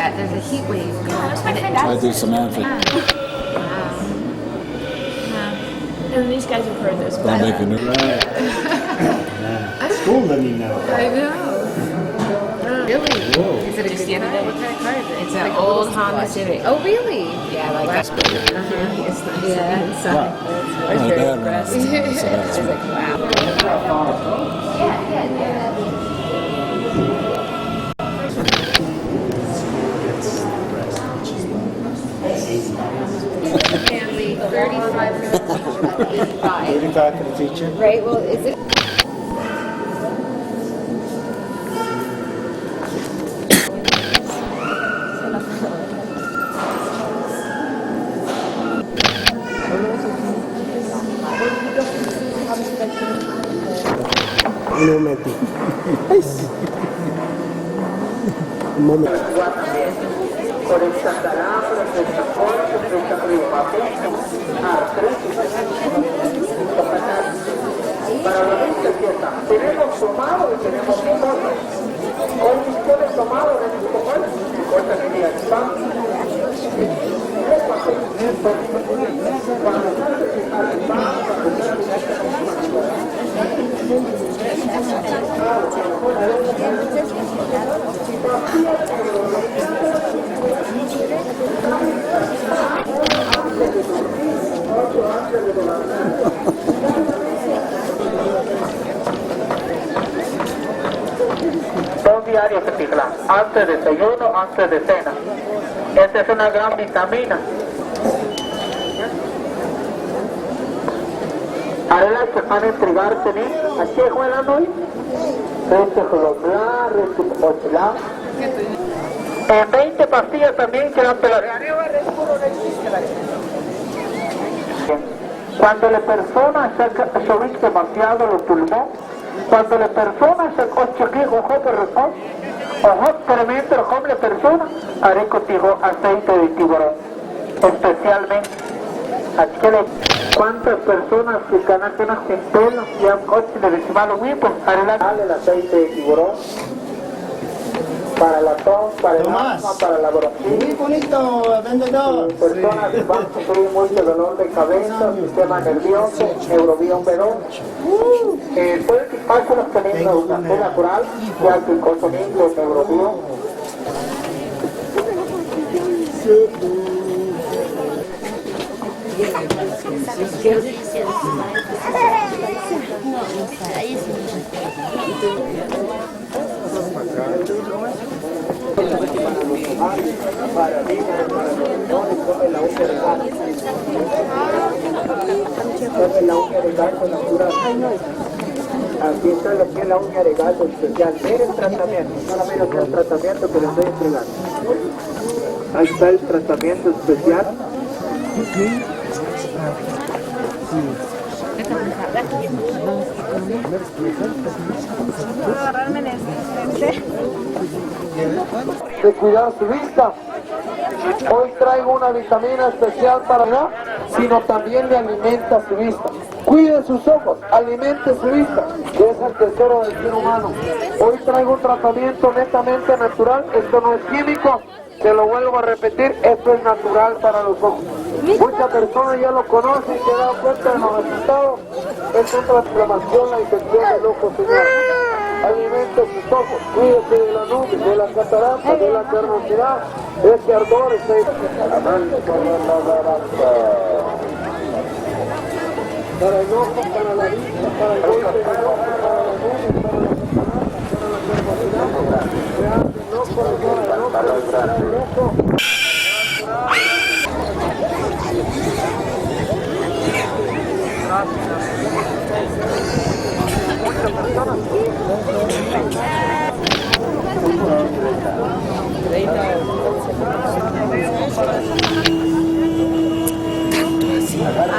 that. There's a heat wave going. I do Samantha. Wow. And these guys have heard this. Don't make a new. School doesn't even know. I know. Really? Whoa. Is it a good car? What kind of car is it? It's an old Honda Civic. Oh, really? Yeah, like that. It's nice. Yeah. Inside. I was My very dad impressed. runs it, so I that's was like, wow. Family, 35 for the 85. 35 for the teacher. Right, well, is it? Un momento. Un momento. Por esta calambre, por esta fuerza, por esta preocupación, para la vista que está. Tenemos tomado y tenemos tomado. Hoy ustedes tomado de mi comer, y cuenta que día están. Dos diarios que pican, antes de desayuno, antes de cena. Esta es una gran vitamina. Ahora que van a entregarte, ¿no? Aquí es juega hoy. Este es colombiano, este es mochilán. En 20 pastillas también quedan peladas. Cuando la persona se subiste demasiado los pulmones, cuando la persona se coche aquí, ojo por razón, ojo tremendo, ojo la persona, haré contigo aceite de tiburón, especialmente. Así que cuántas personas que ganan unas centenas y han coche de encima los huipos, haré el aceite de tiburón. Para la tos, para el asma, para la bronquitis. Muy bonito, vendedor. Personas que van a sufrir mucho dolor de cabeza, sistema nervioso, neurobión B2. Puede quitarse los peligros de café natural, ya que el consumimiento de neurobión. Para mí, para la uña de gato. La uña de gato natural. Aquí está lo que es la uña de gato especial. Miren el tratamiento, solamente el tratamiento que les estoy entregando. Ahí está el tratamiento especial. De cuidar su vista. Hoy traigo una vitamina especial para no, sino también le alimenta su vista. Cuide sus ojos, alimente su vista, que es el tesoro del ser humano. Hoy traigo un tratamiento netamente natural, esto no es químico, se lo vuelvo a repetir, esto es natural para los ojos. Muchas personas ya lo conocen y se han dado cuenta de los resultados. Es contra la inflamación, la infección del ojo, señor. Alimente sus ojos, cuídese de la nube, de la catarata, de la carnosidad, ese ardor, ese amante por la garganta. Para el ojo, para la vista, para el golpe del ojo, para la nube, para la carnosidad, se hace el ojo, para el ojo. Muchas personas.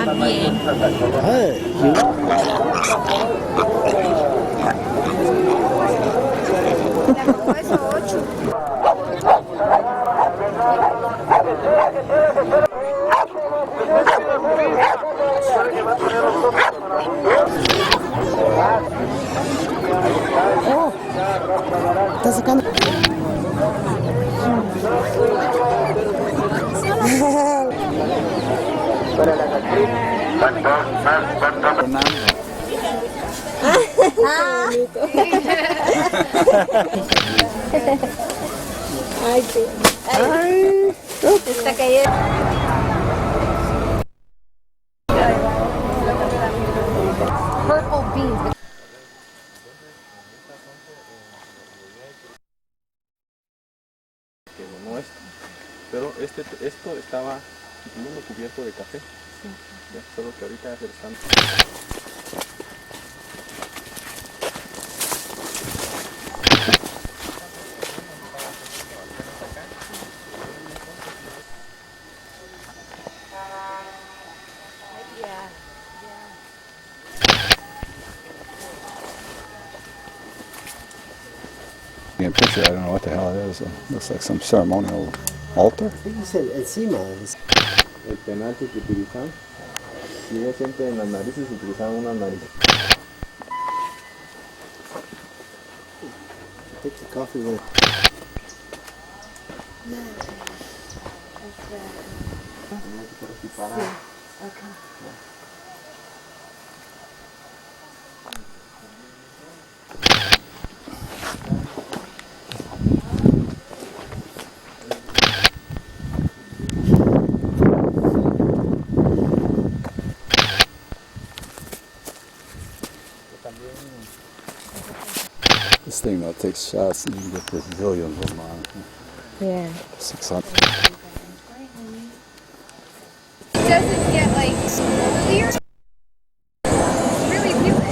También. Está sacando. para la actriz. Está cayendo. Purple beans. No esto, pero esto estaba mundo cubierto de café. Ya, solo que ahorita ya se lo están. In a picture, I don't know what the hell it is. It looks like some ceremonial altar. I think you said encima. El penalti que utilizan, y ellos siempre en las narices utilizaban una nariz. Take the coffee with This thing though takes shots and you get this zillions of them on it. Yeah. 600. It doesn't get like clear. It's really appealing.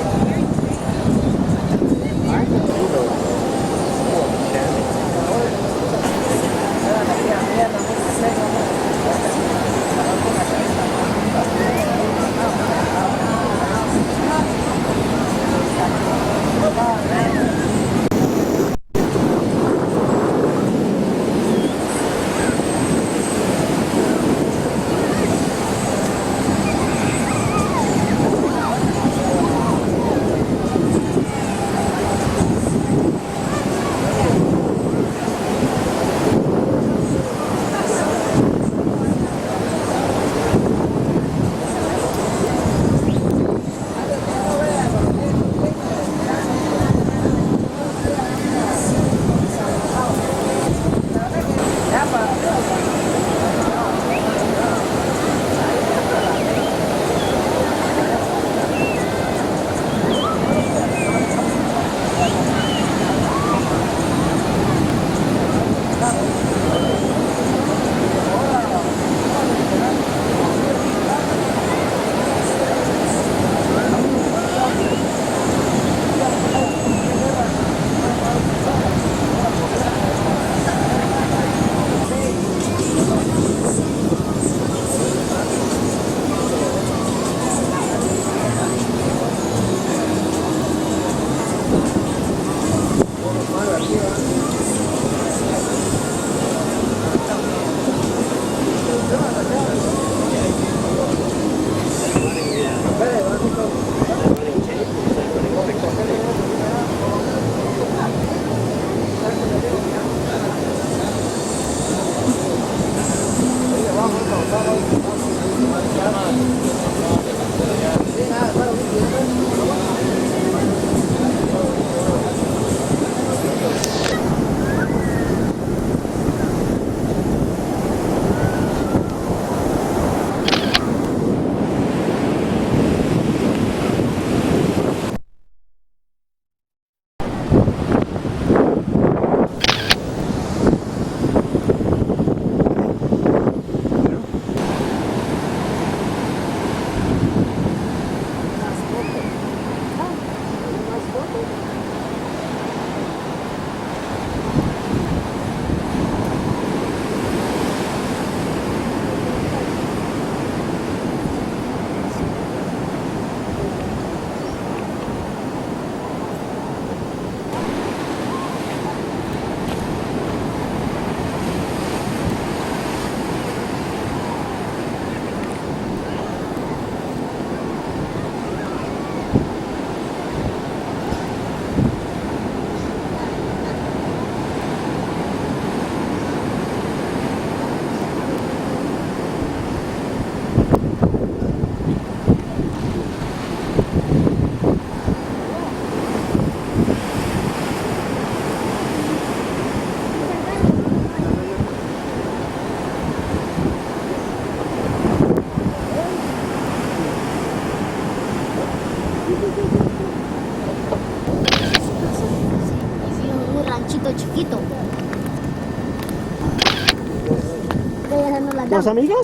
¿Dos amigas?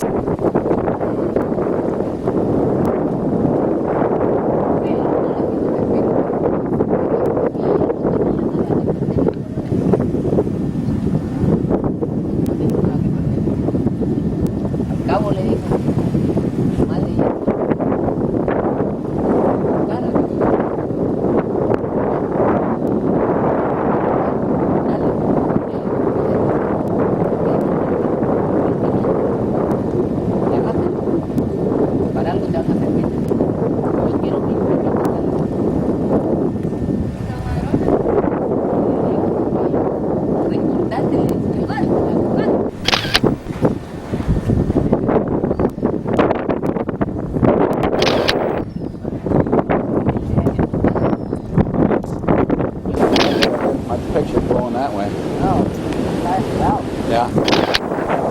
Al cabo le dijo, madre, para algo te van a servir. Yo quiero mi propio recordate de My picture blowing that way. no, that's out. Yeah.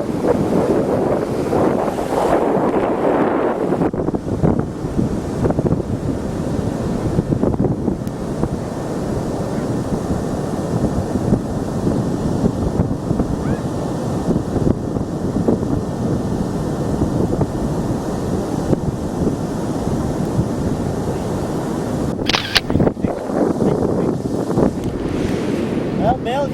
Well, Mel,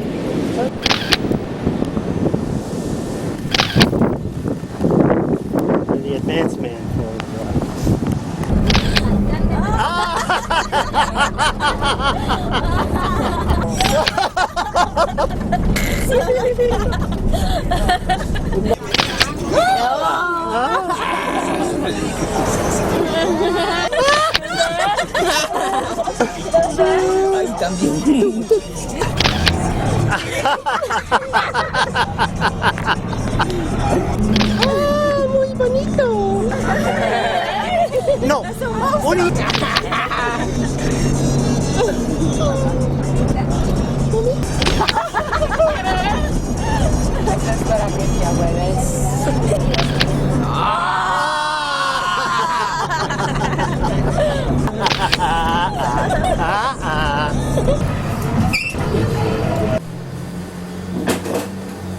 the advanced man Ay, también. muy bonito. No, bonito. Eso es para que te ahueves.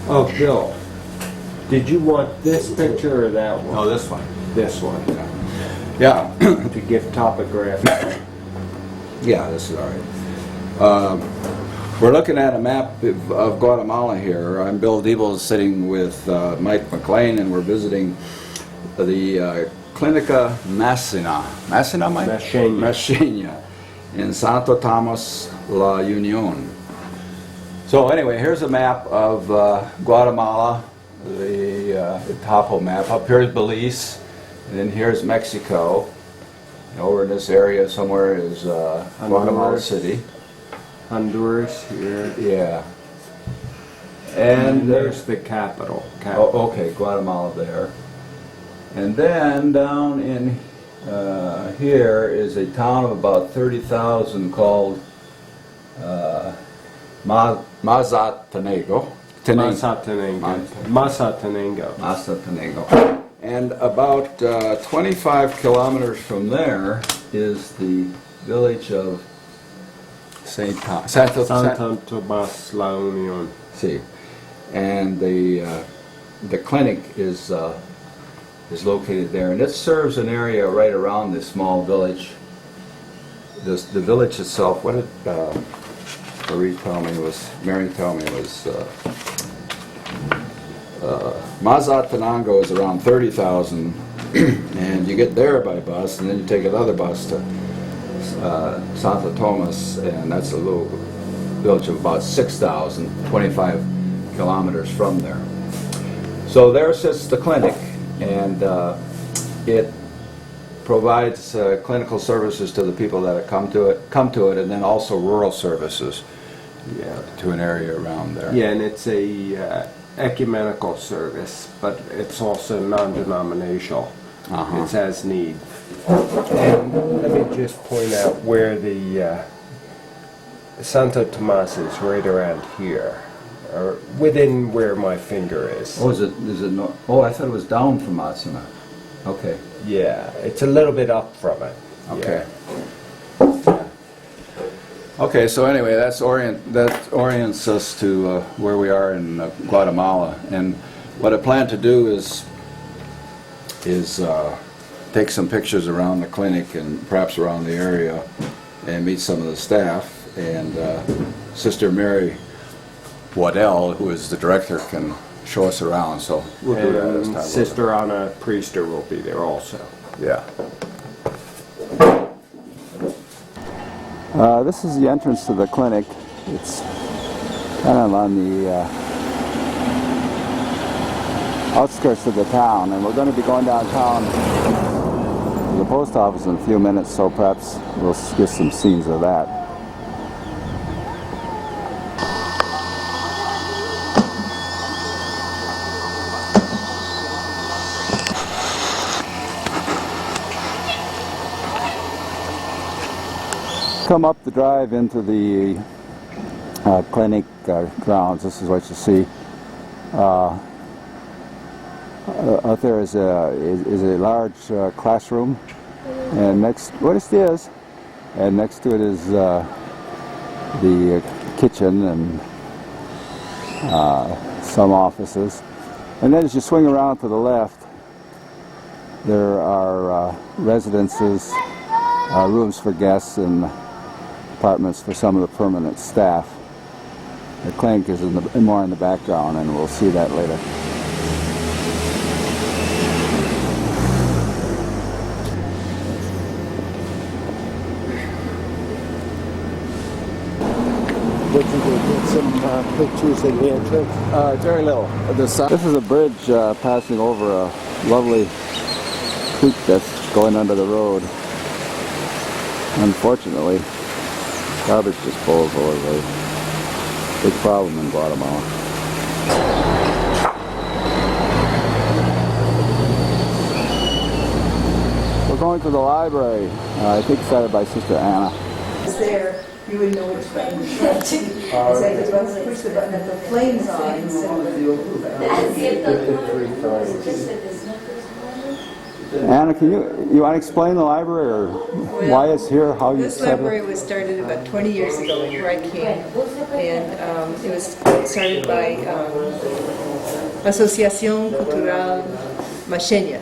Oh, Bill, did you want this picture or that one? Oh, this one. This one, Yeah. to give topographic. Yeah, this is all right. We're looking at a map of Guatemala here. I'm Bill Diebel, sitting with Mike McLean, and we're visiting the Clínica Messina. Messina, Mike? Messina. Messina, in Santo Tomas La Union. So anyway, here's a map of Guatemala, the topo map. Up here is Belize, and then here's Mexico. And over in this area somewhere is Guatemala Honduras. City. Honduras here. Yeah. And And there's the capital. oh, okay, Guatemala there. And then down in here is a town of about 30,000 called Mazatenango. Mazatenango. Mazatenango. And about 25 kilometers from there is the village of Santo Santo Tomas La Union. See, and the clinic is located there, and it serves an area right around this small village. The village itself, what did Mary tell me was Mazatenango is around 30,000, and you get there by bus, and then you take another bus to Santo Tomas, and that's a little village of about 6,000, 25 kilometers from there. So there sits the clinic, and it provides clinical services to the people that come to it, and then also rural services, Yeah. to an area around there. Yeah, and it's a ecumenical service, but it's also non-denominational. It's as need. And let me just point out where the Santo Tomas is, right around here, or within where my finger is. Oh, is it no? Oh, I thought it was down from Matsuna. Okay. Yeah, it's a little bit up from it. Okay. Okay, so anyway, that orients us to where we are in Guatemala, and what I plan to do is take some pictures around the clinic and perhaps around the area and meet some of the staff. And Sister Mary Waddell, who is the director, can show us around. So we'll do that as And time. Sister Anna Priester will be there also. Yeah. This is the entrance to the clinic. It's kind of on the outskirts of the town, and we're going to be going downtown to the post office in a few minutes, so perhaps we'll get some scenes of that. Come up the drive into the clinic grounds. This is what you see. Out there is a large classroom, and next and next to it is the kitchen and some offices. And then as you swing around to the left, there are residences, rooms for guests, and apartments for some of the permanent staff. The clinic is more in the background, and we'll see that later. But you could get some pictures in the entrance. Very little. This is a bridge passing over a lovely creek that's going under the road. Unfortunately, garbage disposal is a big problem in Guatemala. We're going to the library, I think started by Sister Anna. There, you would know which button to press. It's like once you push the button that the flame's on. Anna, can you want to explain the library, or why it's here, how you This set it? library was started about 20 years ago where I came, and it was started by Asociación Cultural Macheña,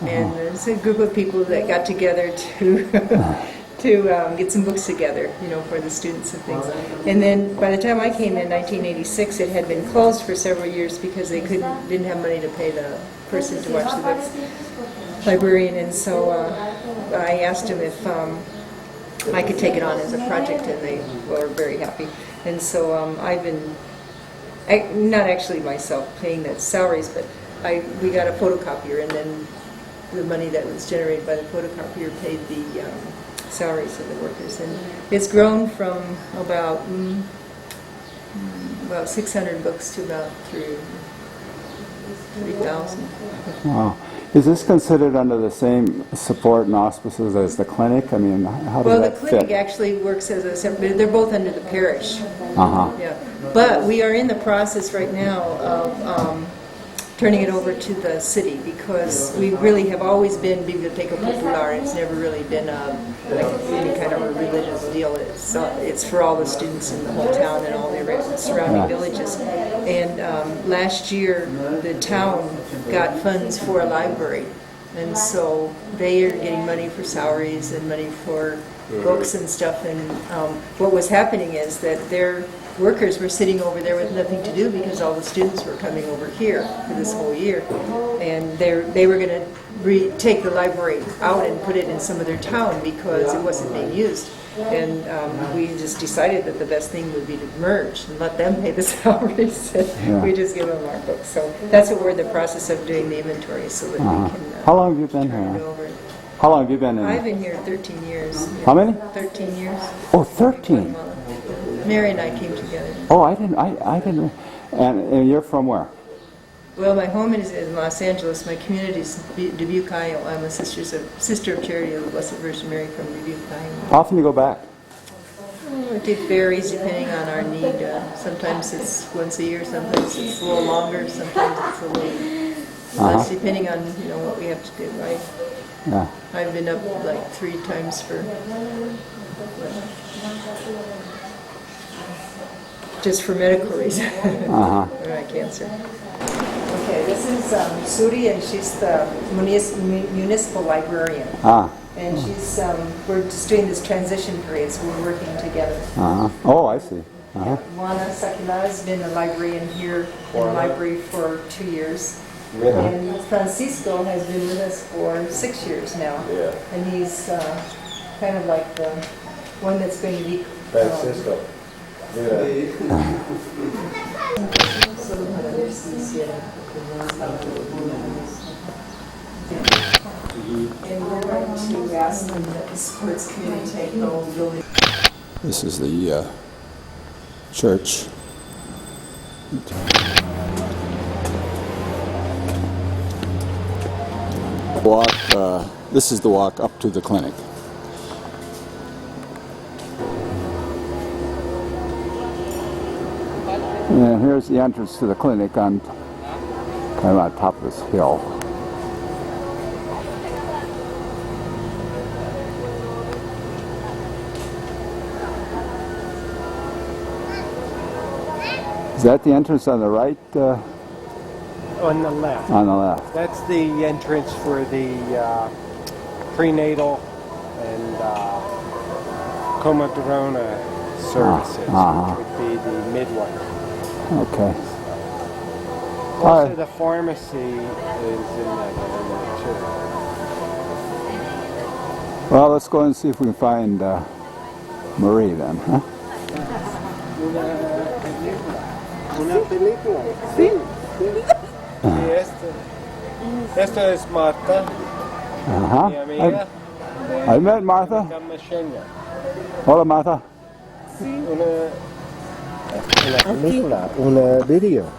and it's a group of people that got together to get some books together, you know, for the students and things. And then by the time I came in 1986, it had been closed for several years because they didn't have money to pay the person to watch the books, librarian, and so I asked him if I could take it on as a project, and they were very happy. And so I've been, not actually myself paying the salaries, but we got a photocopier, and then the money that was generated by the photocopier paid the salaries of the workers. And it's grown from about 600 books to about 3,000. Wow. Is this considered under the same support and auspices as the clinic? I mean, how does that fit? Well, the clinic actually works as a separate, they're both under the parish. Uh-huh. Yeah. But we are in the process right now of turning it over to the city, because we really have always been Biblioteca Popular. It's never really been like any kind of a religious deal. It's for all the students in the whole town and all the surrounding villages. And last year, the town got funds for a library, and so they are getting money for salaries and money for books and stuff. And what was happening is that their workers were sitting over there with nothing to do because all the students were coming over here for this whole year, and they were going to take the library out and put it in some other town because it wasn't being used. And we just decided that the best thing would be to merge and let them pay the salaries, and we just give them our books. So that's what we're in the process of doing, the inventory, so that we can How long have you been turn it here? over. How long have you been in? I've been here 13 years. How many? 13 years. Oh, 13. Mary and I came together. Oh, I didn't. And you're from where? Well, my home is in Los Angeles. My community is Dubuque, Iowa. I'm a sister of Charity of the Blessed Virgin Mary from Dubuque, Iowa. How often do you go back? It varies depending on our need. Sometimes it's once a year, sometimes it's a little longer, sometimes it's a little less, depending on what we have to do. I've been up like 3 times for just for medical reasons. For my cancer. Okay, this is Suri, and she's the municipal librarian. And she's, we're just doing this transition period, so we're working together. Oh, I see. Juana Sakila has been a librarian here in the library for 2 years. And Francisco has been with us for 6 years now. Yeah. And he's kind of like the one that's going to be... Francisco. And we're going to ask them that the sports committee take the whole building. This is the church. This is the walk up to the clinic. And here's the entrance to the clinic on kind of on top of this hill. Is that the entrance on the right? On the left. On the left. That's the entrance for the prenatal and comadrona services, which would be the midwife. Okay. Also, the pharmacy is in that area too. Well, let's go and see if we can find Marie then, huh? Una película. Sí. Y esto es Marta, mi amiga. I met Martha. Hola, Martha. Una película, una video.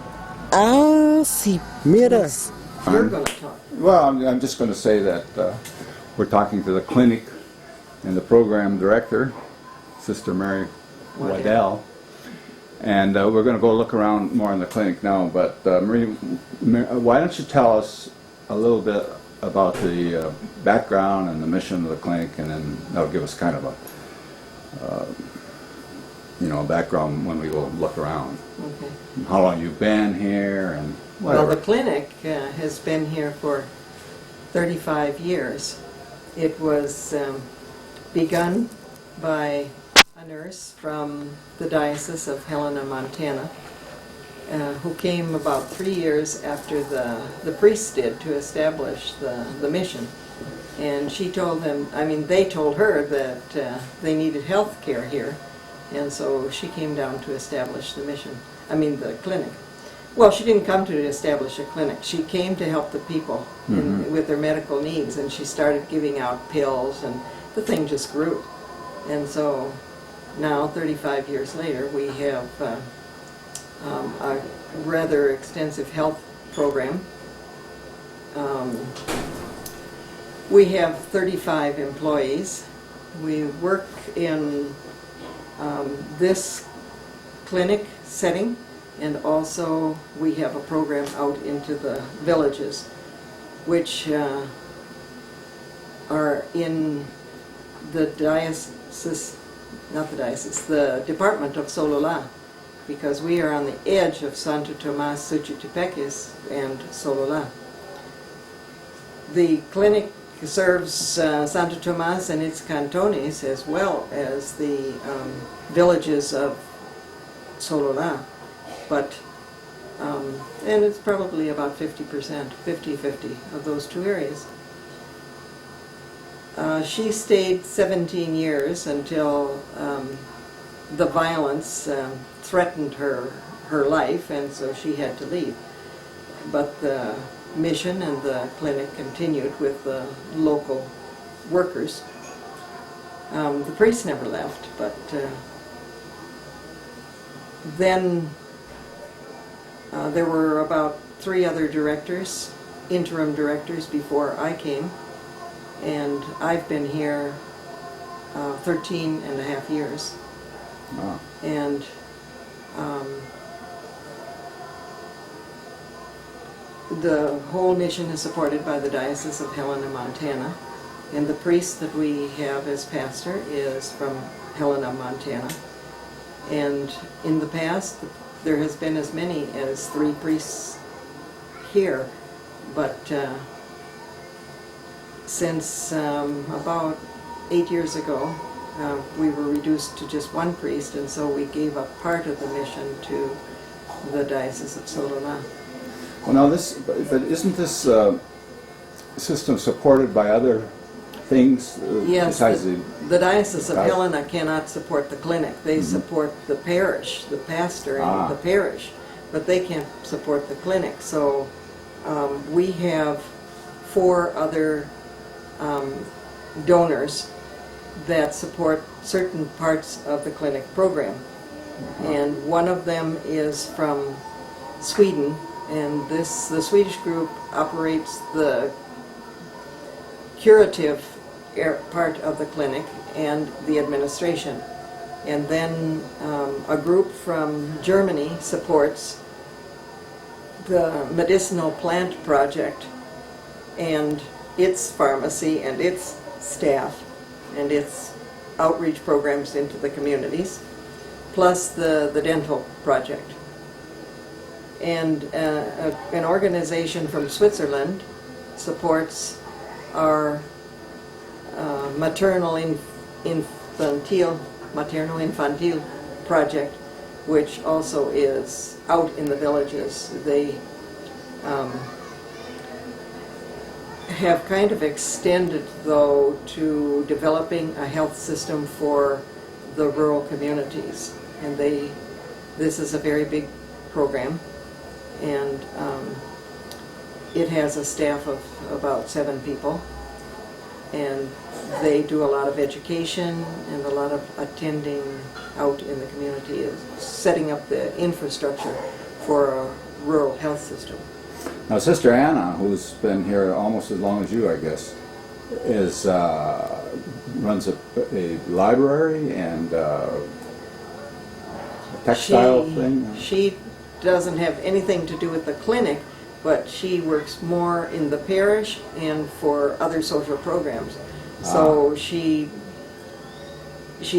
Ah, sí. Mira. You're going to talk. Well, I'm just going to say that we're talking to the clinic and the program director, Sister Mary Waddell. And we're going to go look around more in the clinic now. But Marie, why don't you tell us a little bit about the background and the mission of the clinic, and then that'll give us kind of a background when we go look around. Okay. How long you've been here and whatever. Well, the clinic has been here for 35 years. It was begun by a nurse from the Diocese of Helena, Montana, who came about 3 years after the priests did to establish the mission. And she told them, they told her that they needed health care here, and so she came down to establish the the clinic. Well, she didn't come to establish a clinic. She came to help the people with their medical needs, and she started giving out pills, and the thing just grew. And so now, 35 years later, we have a rather extensive health program. We have 35 employees. We work in this clinic setting, and also we have a program out into the villages, which are in the diocese, the Department of Sololá, because we are on the edge of Santo Tomás, Suchitepeques, and Sololá. The clinic serves Santo Tomás and its cantones, as well as the villages of Sololá, but and it's probably about 50%, 50-50 of those two areas. She stayed 17 years until the violence threatened her life, and so she had to leave. But the mission and the clinic continued with the local workers. The priest never left, but then there were about 3 other directors, interim directors, before I came, and I've been here 13 and a half years. Wow. And the whole mission is supported by the Diocese of Helena, Montana, and the priest that we have as pastor is from Helena, Montana. And in the past, there has been as many as 3 priests here, but since about 8 years ago, we were reduced to just one priest, and so we gave up part of the mission to the Diocese of Solona. Well, now but isn't this system supported by other things Yes, besides the Diocese of Helena cannot support the clinic. They support the parish, the pastor in the parish, but they can't support the clinic. So we have 4 other donors that support certain parts of the clinic program. And one of them is from Sweden, and the Swedish group operates the curative part of the clinic and the administration. And then a group from Germany supports the medicinal plant project and its pharmacy and its staff and its outreach programs into the communities, plus the dental project. And an organization from Switzerland supports our maternal infantile project, which also is out in the villages. They have kind of extended, though, to developing a health system for the rural communities. And this is a very big program, and it has a staff of about 7 people. And they do a lot of education and a lot of attending out in the community, setting up the infrastructure for a rural health system. Now, Sister Anna, who's been here almost as long as you, I guess, runs a library and a textile thing. She doesn't have anything to do with the clinic, but she works more in the parish and for other social programs. So she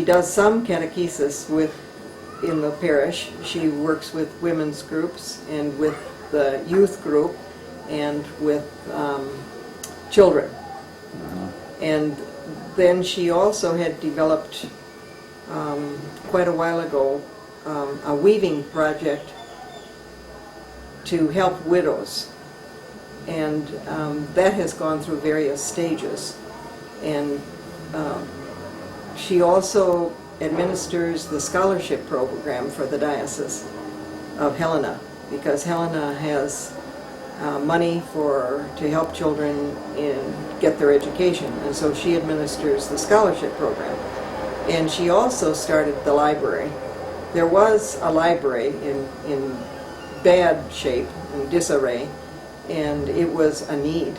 does some catechesis in the parish. She works with women's groups and with the youth group and with children. And then she also had developed quite a while ago a weaving project to help widows, and that has gone through various stages. And she also administers the scholarship program for the Diocese of Helena, because Helena has money to help children get their education, and so she administers the scholarship program. And she also started the library. There was a library in bad shape, in disarray, and it was a need.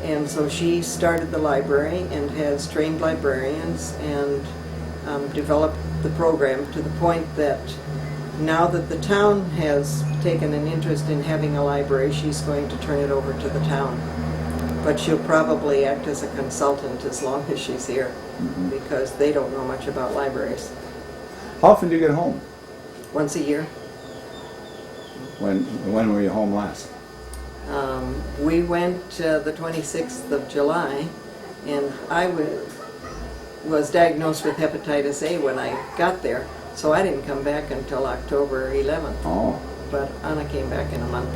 And so she started the library and has trained librarians and developed the program to the point that now that the town has taken an interest in having a library, she's going to turn it over to the town. But she'll probably act as a consultant as long as she's here, because they don't know much about libraries. How often do you get home? Once a year. When were you home last? We went the 26th of July, and I was diagnosed with hepatitis A when I got there, so I didn't come back until October 11th. Oh. But Anna came back in a month.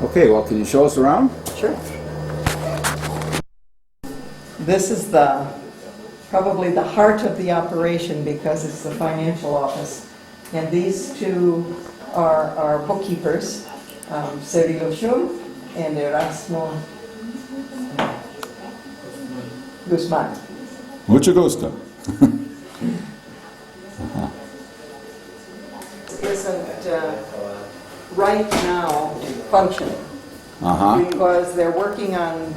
Okay, well, can you show us around? Sure. This is probably the heart of the operation, because it's the financial office. And these two are our bookkeepers, Cirilo Schum and Erasmo Guzman. Mucho gusto. Isn't right now functioning because they're working on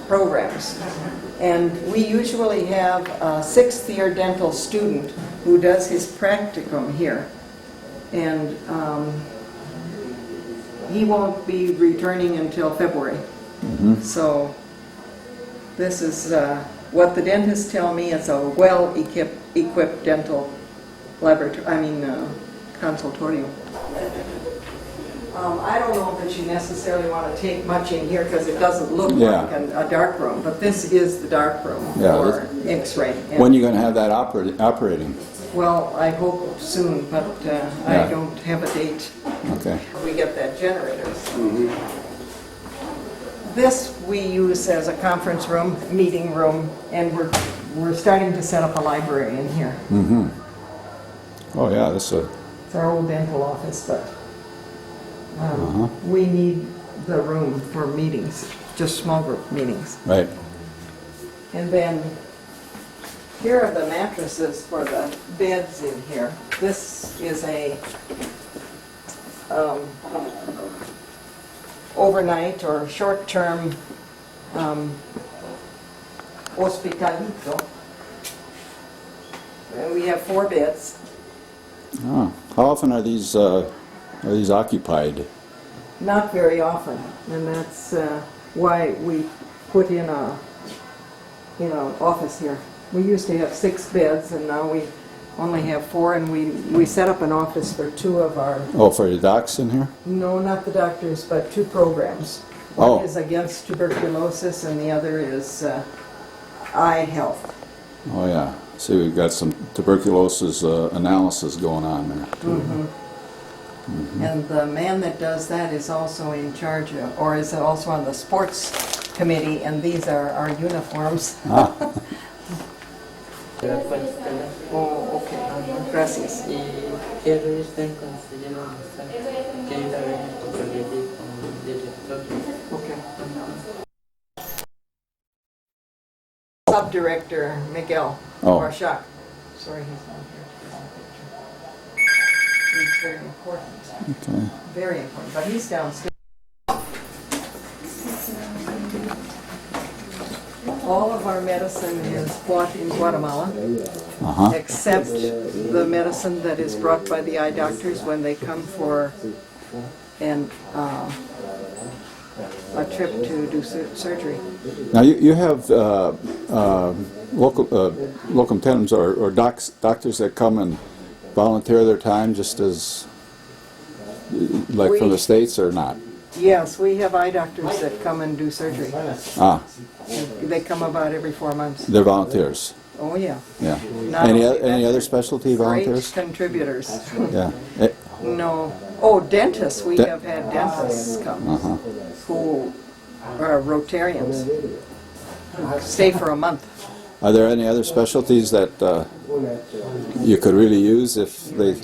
programs. And we usually have a 6th-year dental student who does his practicum here. And he won't be returning until February. So this is what the dentists tell me is a well-equipped dental laboratory, consultorium. I don't know that you necessarily want to take much in here because it doesn't look Yeah. like a dark room, but this is the dark room Yeah, for X-ray. And- When are you going to have that operating? Well, I hope soon, but I Yeah. don't have a date. Okay. We get that generator. This we use as a conference room, meeting room, and we're starting to set up a library in here. Mm-hmm. Oh, yeah, that's a... It's our old dental office, but we need the room for meetings, just small group meetings. Right. And then here are the mattresses for the beds in here. This is a overnight or short-term hospitalito. And we have 4 beds. Oh. How often are these occupied? Not very often, and that's why we put in a office here. We used to have 6 beds, and now we only have 4, and we set up an office for 2 of our... Oh, for the docs in here? No, not the doctors, but 2 programs. Oh. One is against tuberculosis, and the other is eye health. Oh, yeah. See, we've got some tuberculosis analysis going on there. And the man that does that is also in charge of, or is also on the sports committee, and these are our uniforms. Ah. Oh, okay. Gracias. Y quiero estar consiguiendo mostrar que ella viene comprometido con el director. Okay. Subdirector Miguel Marshak. Sorry, he's not here. He's very important. Okay. Very important, but he's downstairs. All of our medicine is bought in Guatemala, except the medicine that is brought by the eye doctors when they come for a trip to do surgery. Now, you have locum tenens or doctors that come and volunteer their time just as, like from the States or not? Yes, we have eye doctors that come and do surgery. Ah. They come about every 4 months. They're volunteers? Oh, yeah. Yeah. Not Any only any that, other specialty volunteers? Great contributors. Yeah. No. Oh, dentists. We have had dentists come who are Rotarians. Stay for a month. Are there any other specialties that you could really use if they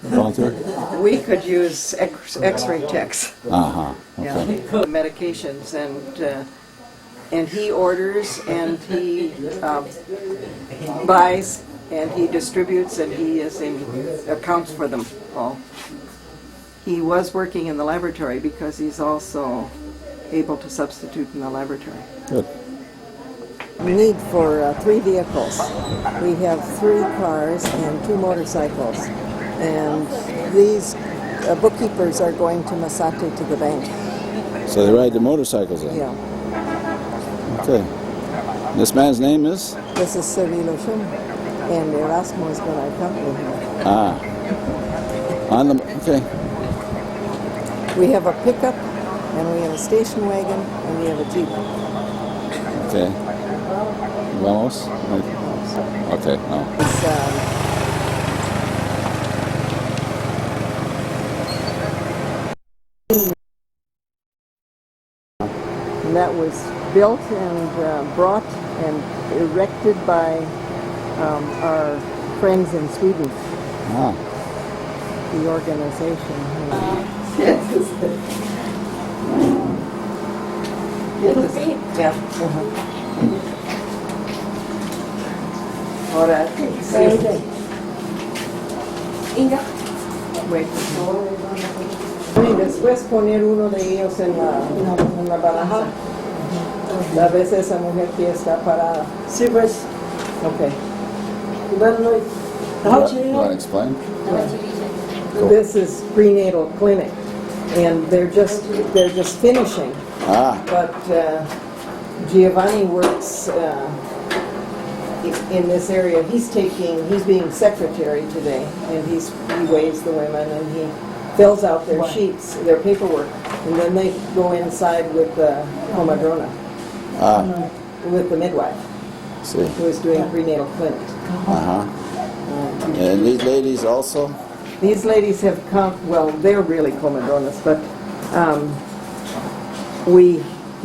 volunteer? We could use X-ray techs. Okay. Yeah. Medications, and he orders and he buys and he distributes and he accounts for them all. He was working in the laboratory because he's also able to substitute in the laboratory. Good. We need for 3 vehicles. We have 3 cars and 2 motorcycles. And these bookkeepers are going to Masate to the bank. So they ride the motorcycles in? Yeah. Okay. This man's name is? This is Cirilo Shum, and Erasmo is going to accompany him. Ah. Okay. We have a pickup, and we have a station wagon, and we have a Jeep. Okay. Vamos? Okay, no. It's, and that was built and brought and erected by our friends in Sweden. Ah. The organization. Yeah. Ahora, Inga. y después poner uno de ellos en la balanza. A veces esa mujer que está parada. Sí, pues. Okay. You want to explain? Cool. This is prenatal clinic, and they're just finishing. Ah. But Giovanni works in this area. He's being secretary today, and he weighs the women and he fills out their sheets, their paperwork, and then they go inside with the comadrona, with the midwife, See. who is doing prenatal clinic. And these ladies also? These ladies have come, well, they're really comadronas, but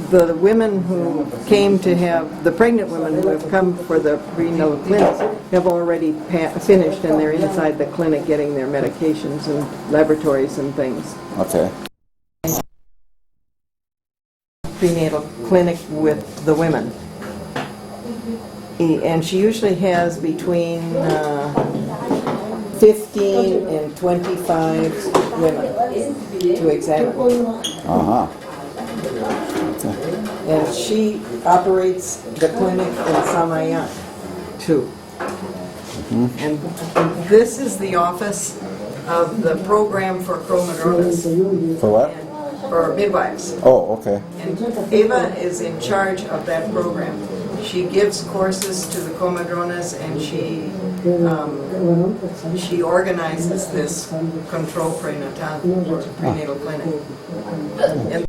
the women who came to have, the pregnant women who have come for the prenatal clinics have already finished, and they're inside the clinic getting their medications and laboratories and things. Okay. Prenatal clinic with the women. And she usually has between 15 and 25 women to examine. And she operates the clinic in Samayan too. And this is the office of the program for comadronas. For what? For midwives. Oh, okay. And Eva is in charge of that program. She gives courses to the comadronas, and she organizes this control prenatal clinic. And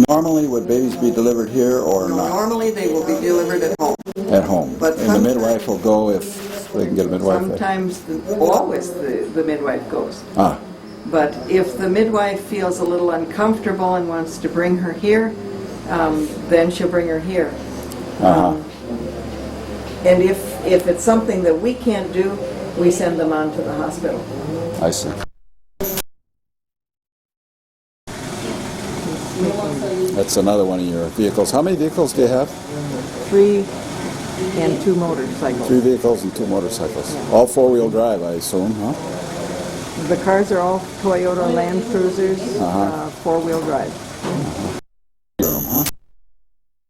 Normally, would babies be delivered here or not? normally they will be delivered at home. At home. But And the midwife will go if they can get a midwife there? Sometimes, always the midwife goes. Ah, But if the midwife feels a little uncomfortable and wants to bring her here, then she'll bring her here. And if it's something that we can't do, we send them on to the hospital. I see. That's another one of your vehicles. How many vehicles do you have? 3 and 2 motorcycles. 3 vehicles and 2 motorcycles. All 4-wheel drive, I assume, huh? The cars are all Toyota Land Cruisers, 4-wheel drive.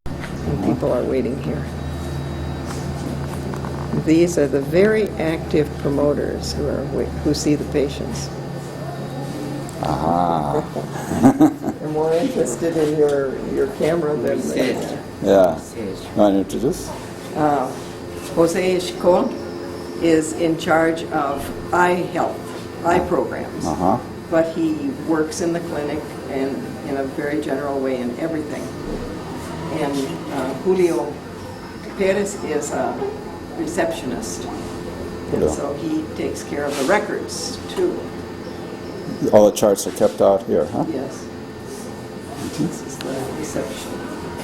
And people are waiting here. These are the very active promoters who see the patients. They're more interested in your camera than Yeah. You want to introduce? Jose Escol is in charge of eye health, eye programs. But he works in the clinic and in a very general way in everything. And Julio Perez is a receptionist. And so he takes care of the records too. All the charts are kept out here, huh? Yes. This is the reception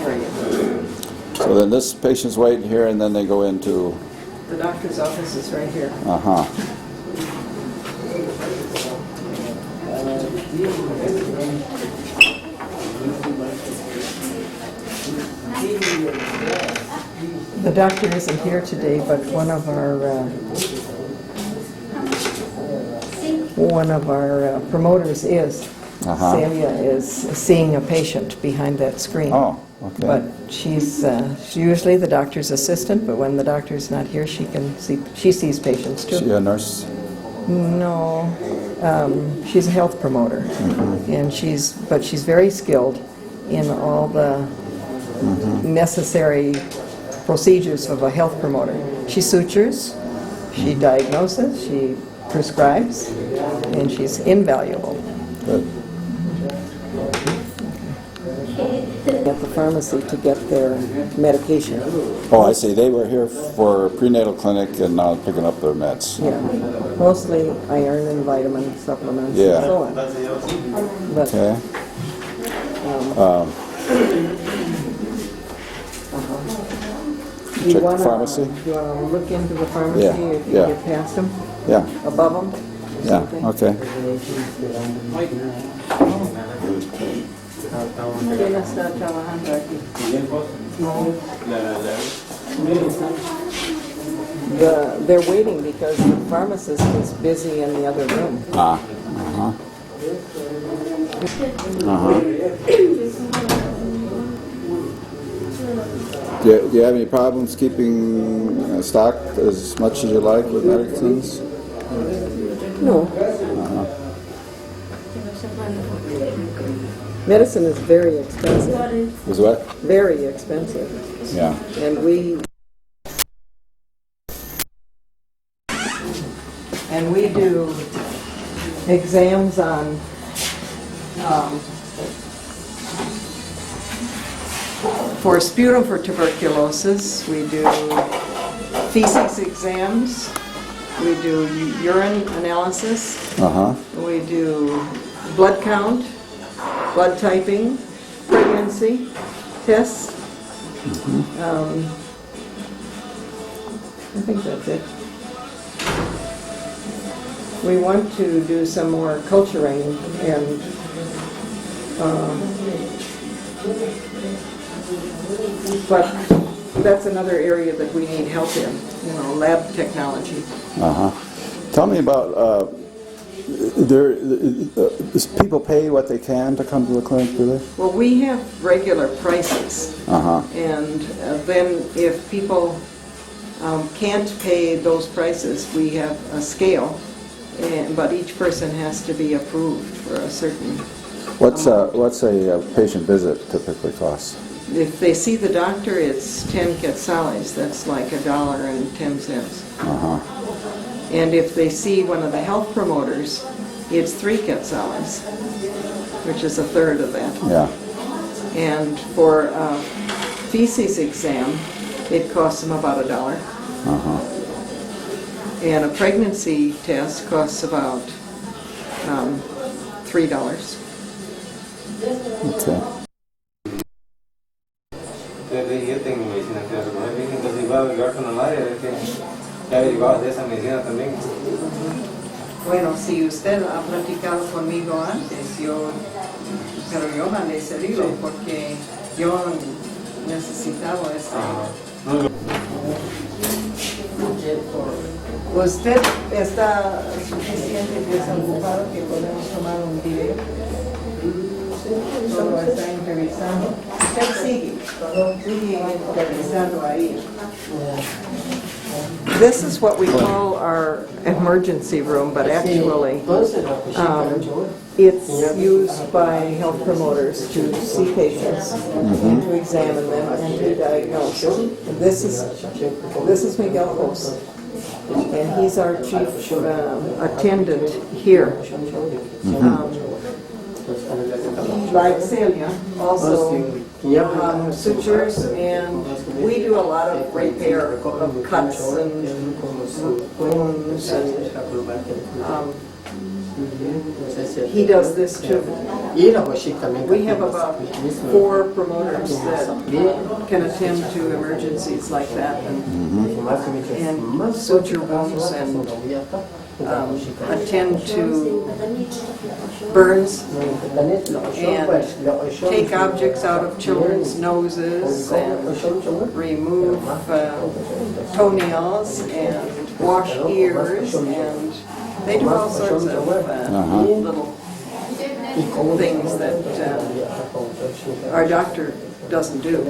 area. So then this patient's waiting here and then they go into... The doctor's office is right here. The doctor isn't here today, but one of our promoters is. Celia is seeing a patient behind that screen. Oh, okay. But she's usually the doctor's assistant, but when the doctor's not here, she sees patients too. Is she a nurse? No, she's a health promoter, and she's very skilled in all the necessary procedures of a health promoter. She sutures, she diagnoses, she prescribes, and she's invaluable. Good. At the pharmacy to get their medication. Oh, I see. They were here for prenatal clinic and now picking up their meds. Yeah, mostly iron and vitamin supplements Yeah. and so on. But, Okay. Check the pharmacy? Do you want to look into the pharmacy Yeah, if you yeah. get past them? Yeah. Above them? Yeah, okay. ¿Quién está trabajando aquí? They're waiting because the pharmacist is busy in the other room. Do you have any problems keeping stock as much as you like with medicines? No. Medicine is very expensive. Is what? Very expensive. Yeah. And we do exams on for sputum for tuberculosis. We do feces exams. We do urine analysis. We do blood count, blood typing, pregnancy tests. I think that's it. We want to do some more culturing, and but that's another area that we need help in, you know, lab technology. Tell me about, does people pay what they can to come to the clinic, do they? Well, we have regular prices, and then if people can't pay those prices, we have a scale, but each person has to be approved for a certain What's a patient visit typically cost? If they see the doctor, it's 10 quetzales. That's like $1.10. And if they see one of the health promoters, it's 3 quetzales, which is a third of that. Yeah. And for a feces exam, it costs them about $1. And a pregnancy test costs about $3. Okay. Yo tengo medicina que recoger, entonces iba a averiguar con la madre a ver que ya averiguaba de esa medicina también. Bueno, si usted ha platicado conmigo antes, pero yo mandé ese libro porque yo necesitaba esto. ¿Usted está suficiente desocupado que podemos tomar un video? Solo está entrevistando. Usted sigue entrevistando ahí. This is what we call our emergency room, but actually it's used by health promoters to see patients and to examine them and to diagnose. This is Miguel Jose, and he's our chief attendant here. Like Celia, also sutures, and we do a lot of repair of cuts and wounds, and he does this too. We have about 4 promoters that can attend to emergencies like that, and suture wounds, and attend to burns, and take objects out of children's noses, and remove toenails, and wash ears, and they do all sorts of little things that our doctor doesn't do.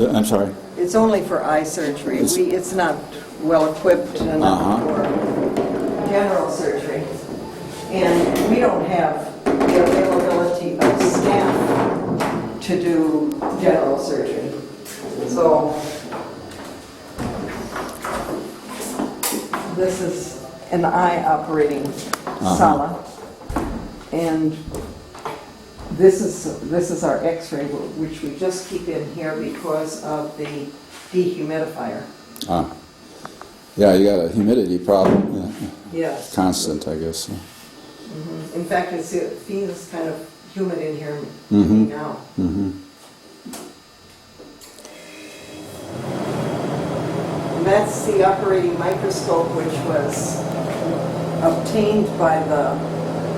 I'm sorry? It's only for eye surgery. It's not well equipped enough for general surgery. And we don't have the availability of staff to do general surgery. So this is an eye operating sala. And this is our x-ray, which we just keep in here because of the dehumidifier. Yeah, you got a humidity problem. Yes. Constant, I guess. In fact, it feels kind of humid in here now. And that's the operating microscope, which was obtained by the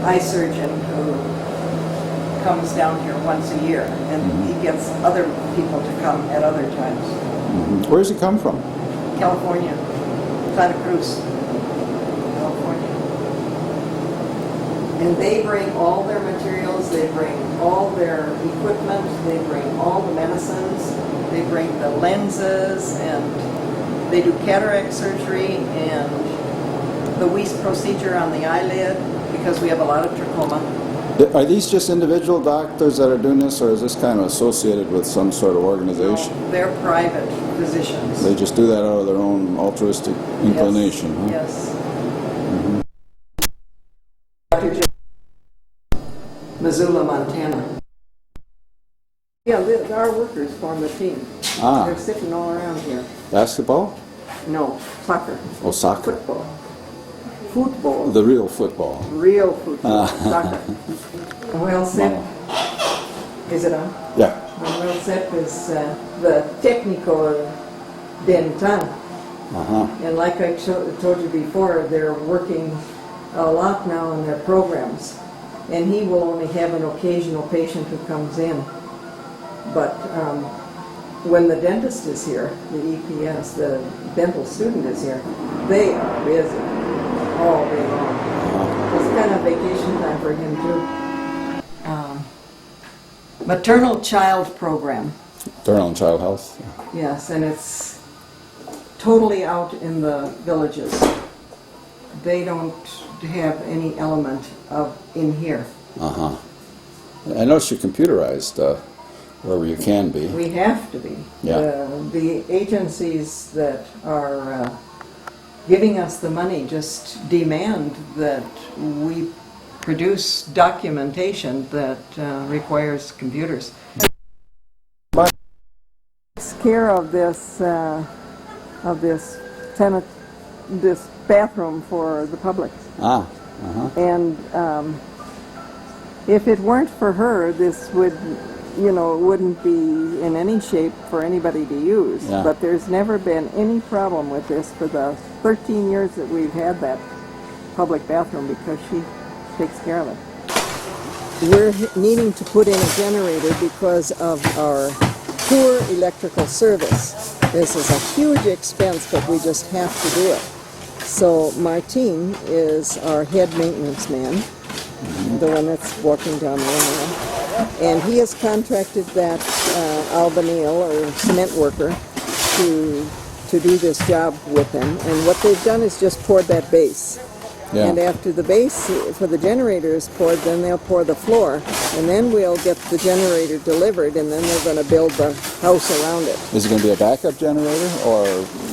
eye surgeon who comes down here once a year, and he gets other people to come at other times. Where does he come from? California, Santa Cruz, California. And they bring all their materials, they bring all their equipment, they bring all the medicines, they bring the lenses, and they do cataract surgery and the Weiss procedure on the eyelid, because we have a lot of trachoma. Are these just individual doctors that are doing this, or is this kind of associated with some sort of organization? No, they're private physicians. They just do that out of their own altruistic inclination, huh? Yes. Missoula, Montana. Yeah, our workers form the team. Ah. They're sitting all around here. Basketball? No, soccer. Oh, soccer. Football. Football. The real football. Real football. Soccer. Well, Sepp. Is it on? Yeah. Well, Sepp is the technical dental. And like I told you before, they're working a lot now on their programs. And he will only have an occasional patient who comes in. But when the dentist is here, the EPS, the dental student is here, they are busy all day long. It's kind of vacation time for him too. Maternal child program. Maternal and child health. Yes, and it's totally out in the villages. They don't have any element of in here. I noticed you're computerized wherever you can be. We have to be. Yeah. The agencies that are giving us the money just demand that we produce documentation that requires computers. Takes care of this this bathroom for the public. And if it weren't for her, this would, wouldn't be in any shape for anybody to use. Yeah. But there's never been any problem with this for the 13 years that we've had that public bathroom because she takes care of it. We're needing to put in a generator because of our poor electrical service. This is a huge expense, but we just have to do it. So Martin is our head maintenance man, the one that's walking down there now. And he has contracted that albanil or cement worker to do this job with him. And what they've done is just poured that base. Yeah. And after the base for the generator is poured, then they'll pour the floor. And then we'll get the generator delivered, and then they're going to build the house around it. Is it going to be a backup generator, or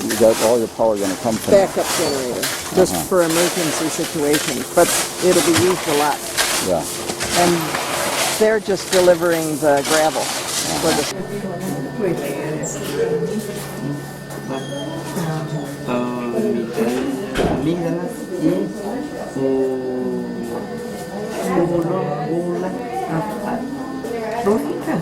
is that all your power going to come from? Backup generator, just for emergency situations. But it'll be used a lot. Yeah. And they're just delivering the gravel. Amígdalas y atrófica.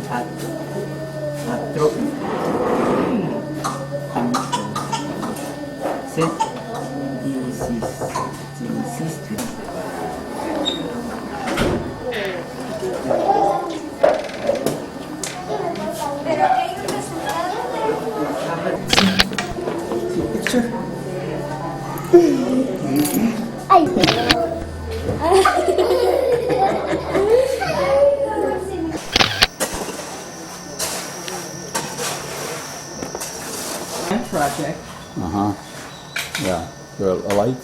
Project. Yeah. There a light?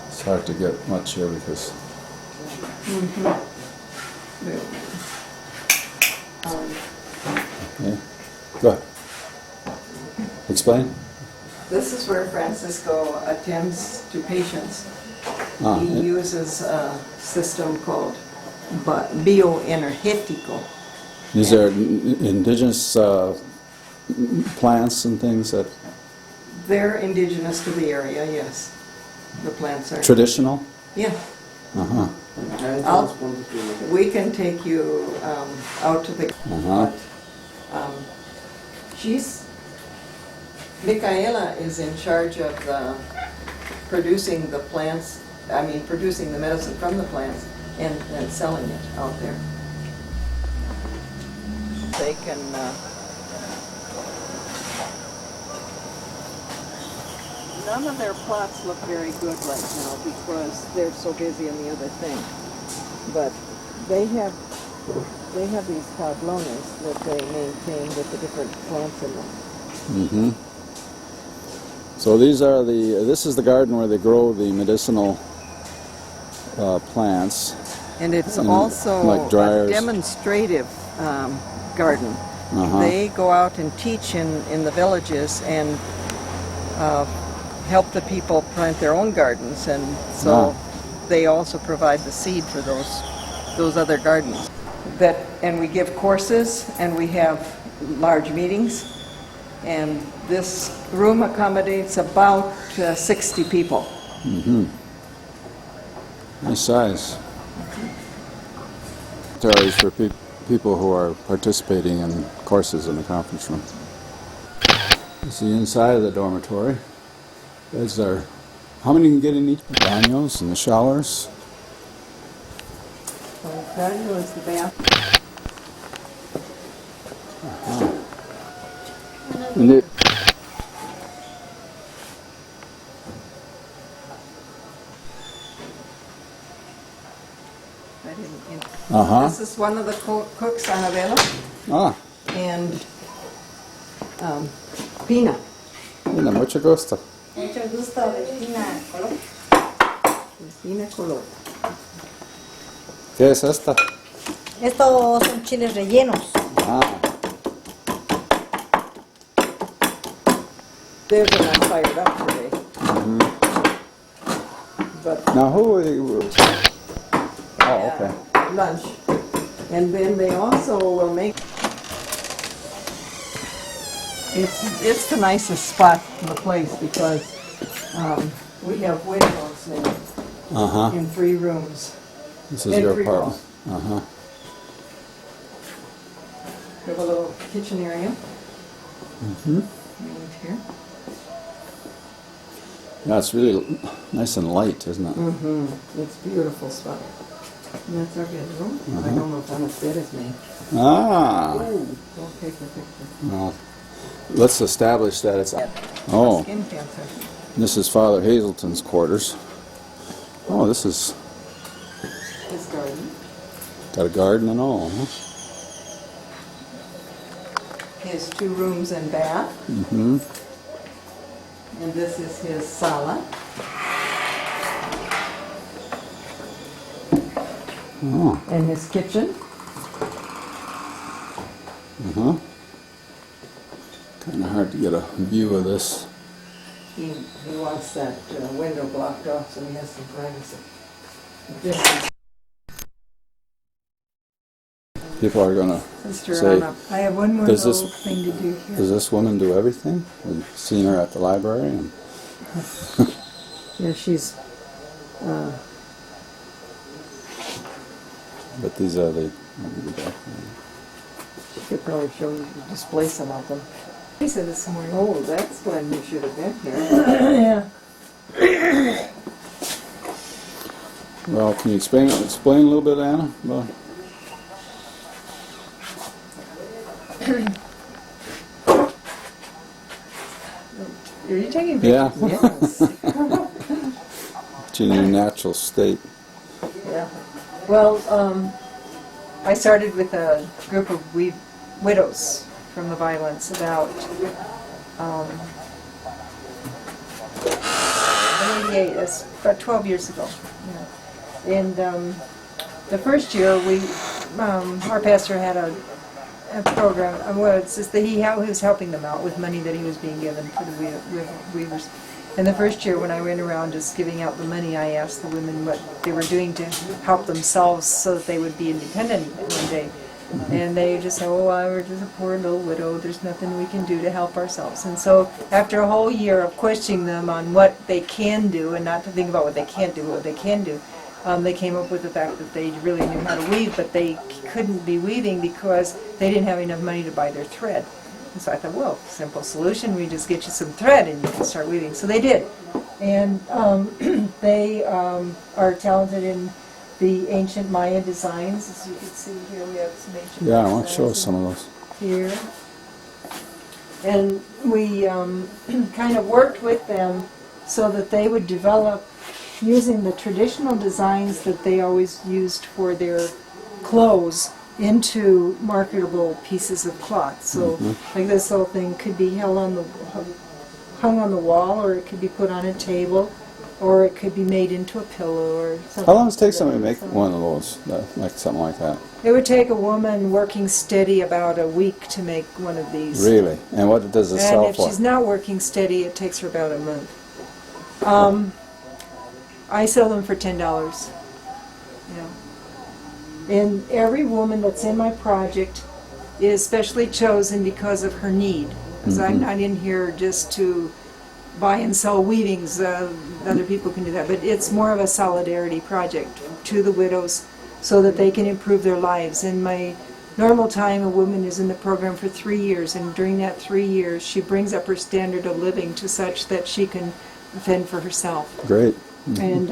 It's hard to get much here because. Okay. Go ahead. Explain. This is where Francisco attends to patients. He uses a system called bioenergético. These are indigenous plants and things that. They're indigenous to the area, yes. The plants are. Traditional? Yeah. We can take you out to the. Micaela is in charge of producing the plants. Producing the medicine from the plants and selling it out there. They can. None of their plots look very good right now because they're so busy on the other thing. But they have these tablones that they maintain with the different plants in them. So these are this is the garden where they grow the medicinal plants. And it's And also like dryers. a demonstrative garden. They go out and teach in the villages and help the people plant their own gardens, and so they also provide the seed for those other gardens. And we give courses, and we have large meetings, and this room accommodates about 60 people. Nice size. Dormitories for people who are participating in courses in the conference room. This is the inside of the dormitory. Beds are, how many can get in each? The baños and the showers. So the baño is the bath. And it, This is one of the cooks, Annabella, and Pina. Pina, mucho gusto. Mucho gusto, Regina Colón. Pina Colón. ¿Qué es esta? Estos son chiles rellenos. They're not fired up today. But Now who are you? Oh, okay. Lunch. And then they also will make... It's the nicest spot in the place because we have windows in 3 rooms. This is your apartment. We have a little kitchen area. Right here. Yeah, it's really nice and light, isn't it? It's a beautiful spot. And that's our bedroom. I don't know if how much bed is made. Don't take the picture. Well, let's establish that it's... Oh, Skin cancer. this is Father Hazelton's quarters. Oh, this is... His garden. Got a garden and all, huh? His 2 rooms and bath. And this is his sala. And his kitchen. Kind of hard to get a view of this. He wants that window blocked off so he has some privacy. People are going to say, I have one more does little this, thing to do here. does this woman do everything? We've seen her at the library. And Yeah, she's... but these are the... She could probably display some of them. I said this morning. Oh, that's when you should have been here. Yeah. Well, can you explain a little bit, Anna? Well, Are you taking pictures? yeah. Yes. It's in your natural state. Yeah. Well, I started with a group of widows from the violence about 88, that's about 12 years ago. Yeah. And the first year, our pastor had a program. Well, it's just that he was helping them out with money that he was being given for the weavers. And the first year when I went around just giving out the money, I asked the women what they were doing to help themselves so that they would be independent one day. And they just said, oh, we're just a poor little widow, there's nothing we can do to help ourselves. And so after a whole year of questioning them on what they can do and not to think about what they can't do, what they can do, they came up with the fact that they really knew how to weave, but they couldn't be weaving because they didn't have enough money to buy their thread. And so I thought, well, simple solution, we just get you some thread and you can start weaving. So they did. And they are talented in the ancient Maya designs. As you can see here, we have some ancient Yeah, I Maya want to show us designs some of those. here. And we kind of worked with them so that they would develop using the traditional designs that they always used for their clothes into marketable pieces of cloth. So like this whole thing could be hung on the wall, or it could be put on a table, or it could be made into a pillow or something. How long does it take somebody to make one of those, like something like that? It would take a woman working steady about a week to make one of these. Really? And what does it sell And if for? she's not working steady, it takes her about a month. I sell them for $10. Yeah. And every woman that's in my project is specially chosen because of her need. Because I'm not in here just to buy and sell weavings. Other people can do that. But it's more of a solidarity project to the widows so that they can improve their lives. In my normal time, a woman is in the program for 3 years. And during that 3 years, she brings up her standard of living to such that she can fend for herself. Great. And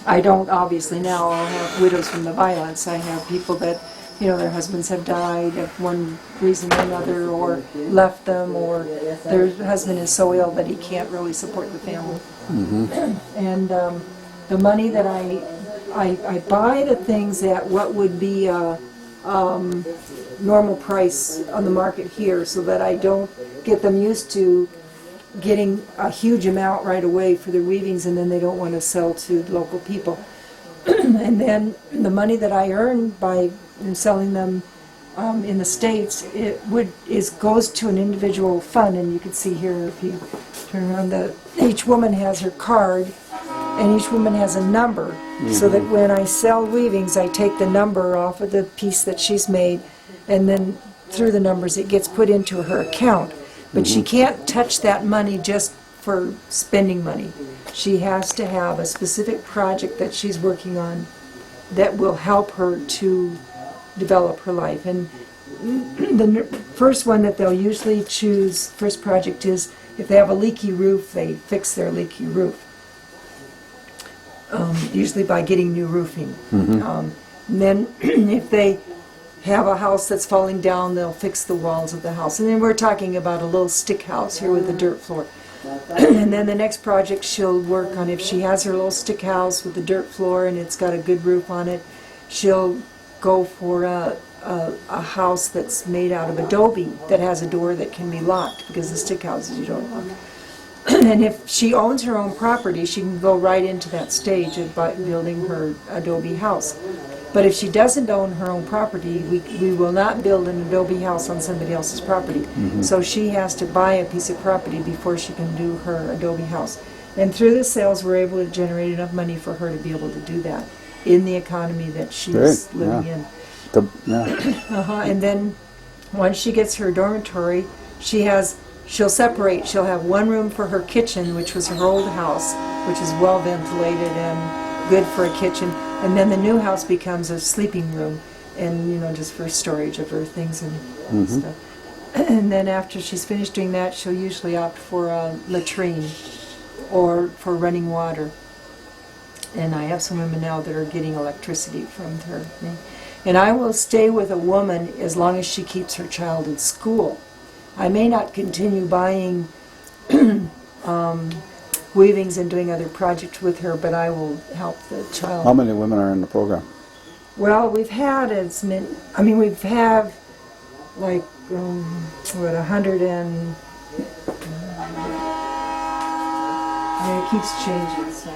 I don't obviously now have widows from the violence. I have people that, you know, their husbands have died of one reason or another, or left them, or their husband is so ill that he can't really support the family. And the money that I buy the things at what would be a normal price on the market here, so that I don't get them used to getting a huge amount right away for their weavings, and then they don't want to sell to local people. And then the money that I earn by selling them in the States, goes to an individual fund. And you can see here, if you turn around, each woman has her card, and each woman has a number, so that when I sell weavings, I take the number off of the piece that she's made, and then through the numbers it gets put into her account. But she can't touch that money just for spending money. She has to have a specific project that she's working on that will help her to develop her life. And the first one that they'll usually choose, first project, is if they have a leaky roof, they fix their leaky roof. Usually by getting new roofing. And then if they have a house that's falling down, they'll fix the walls of the house. And then we're talking about a little stick house here with a dirt floor. And then the next project she'll work on, if she has her little stick house with a dirt floor and it's got a good roof on it, she'll go for a house that's made out of adobe that has a door that can be locked, because the stick houses you don't lock. And if she owns her own property, she can go right into that stage of building her adobe house. But if she doesn't own her own property, we will not build an adobe house on somebody else's property. So she has to buy a piece of property before she can do her adobe house. And through the sales, we're able to generate enough money for her to be able to do that in the economy that she's living in. And then once she gets her dormitory, she'll separate. She'll have one room for her kitchen, which was her old house, which is well ventilated and good for a kitchen. And then the new house becomes a sleeping room, and just for storage of her things and stuff. And then after she's finished doing that, she'll usually opt for a latrine or for running water. And I have some women now that are getting electricity from her. And I will stay with a woman as long as she keeps her child in school. I may not continue buying weavings and doing other projects with her, but I will help the child. How many women are in the program? Well, we've had as many, we've had like, 100 and, it keeps changing, so.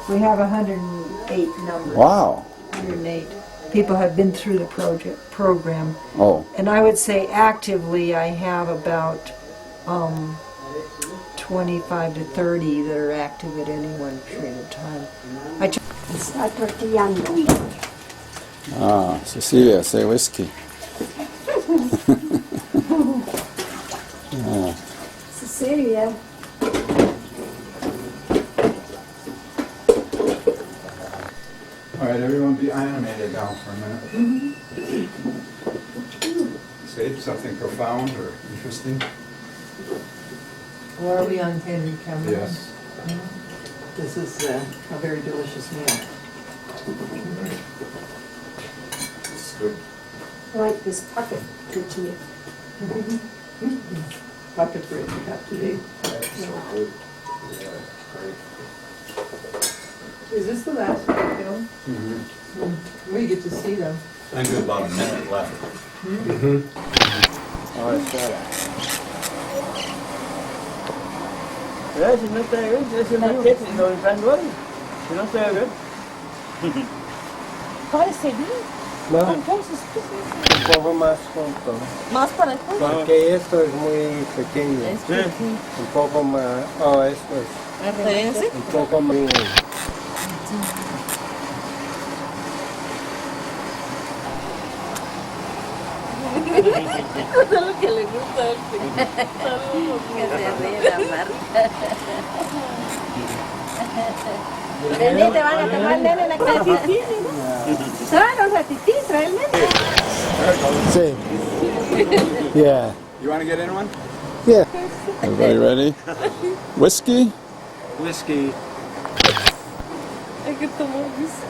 We have 108 numbers. Wow. 108. People have been through the program. Oh. And I would say actively I have about 25 to 30 that are active at any one period of time. Cecilia, say whiskey. Cecilia. All right, everyone be animated now for a minute. Say something profound or interesting. Well, are we on Henry camera? Yes. This is a very delicious meal. It's good. I like this pocket tortilla. Pocket bread we got today. That's so good. Yeah, great. Is this the last one, Bill? We get to see them. I think about a minute left. Oh, it's got Si no está bien, es una queja y lo entrando hoy. Si no está bien. Parece bien. No, Entonces, un poco más junto. más para el fondo. Porque esto es muy pequeño. Es pequeño. Un poco más. Oh, esto es un poco más. Eso es lo que le gusta a él. Que se ríe la marca. Nene, te van a tomar nene la casa. Claro, ratitis, realmente. Sí. Yeah. You want to get in one? Yeah. Everybody ready? Whiskey? Whiskey. Hay que tomar whisky.